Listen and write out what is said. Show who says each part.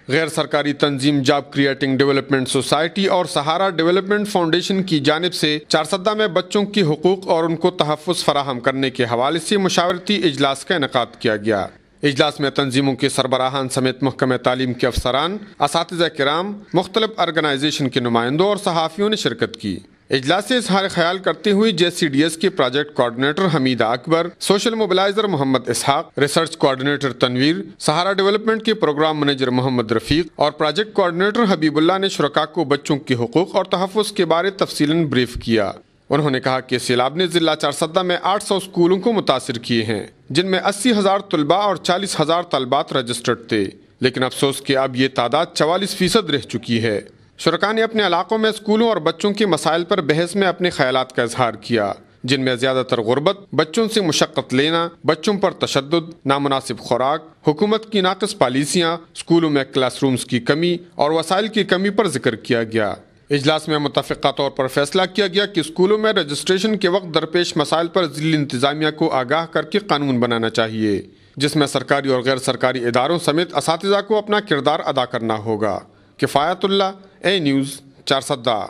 Speaker 1: غیر سرکاری تنظیم جاب کریٹنگ ڈیولپمنٹ سوسائٹی اور سہارا ڈیولپمنٹ فاؤنڈیشن کی جانب سے چارسدہ میں بچوں کی حقوق اور ان کو تحفظ فراہم کرنے کے حوالے سے مشاورتی اجلاس کا انعقاد کیا گیا۔ اجلاس میں تنظیموں کے سربراہان سمیت محکمہ تعلیم کے افسران، اساتذہ کرام، مختلف آرگنائزیشن کے نمائندوں اور صحافیوں نے شرکت کی۔ اجلاس سے اظہار خیال کرتے ہوئے JCDS کے پروجیکٹ کوآرڈینیٹر حمیدہ اکبر، social موبلائزر Muhammad Ishaq, research coordinator Tanveer, سہارا ڈیولپمنٹ کے پروگرام منیجر محمد رفیق اور پروجیکٹ کوآرڈینیٹر حبیب اللہ نے شرکاء کو بچوں کے حقوق اور تحفظ کے بارے تفصیلاً بریف کیا۔ انہوں نے کہا کہ سیلاب نے ضلع چارسدہ میں 800 اسکولوں کو متاثر کیے ہیں، جن میں 80,000 طلباء اور 40,000 طالبات رجسٹرڈ تھے، لیکن افسوس کہ اب یہ تعداد 44% رہ چکی ہے۔ شرکاء نے اپنے علاقوں میں اسکولوں اور بچوں کے مسائل پر بحث میں اپنے خیالات کا اظہار کیا، جن میں زیادہ تر غربت، بچوں سے مشقت لینا، بچوں پر تشدد، نامناسب خوراک، حکومت کی ناقص پالیسیاں، اسکولوں میں کلاس رومز کی کمی اور وسائل کی کمی پر ذکر کیا گیا۔ اجلاس میں متفقہ طور پر فیصلہ کیا گیا کہ اسکولوں میں رجسٹریشن کے وقت درپیش مسائل پر ضلعی انتظامیہ کو آگاہ کر کے قانون بنانا چاہیے، جس میں سرکاری اور غیر سرکاری اداروں سمیت اساتذہ کو اپنا کردار ادا کرنا ہوگا۔ کفایت اللہ، اے نیوز، چارسدہ۔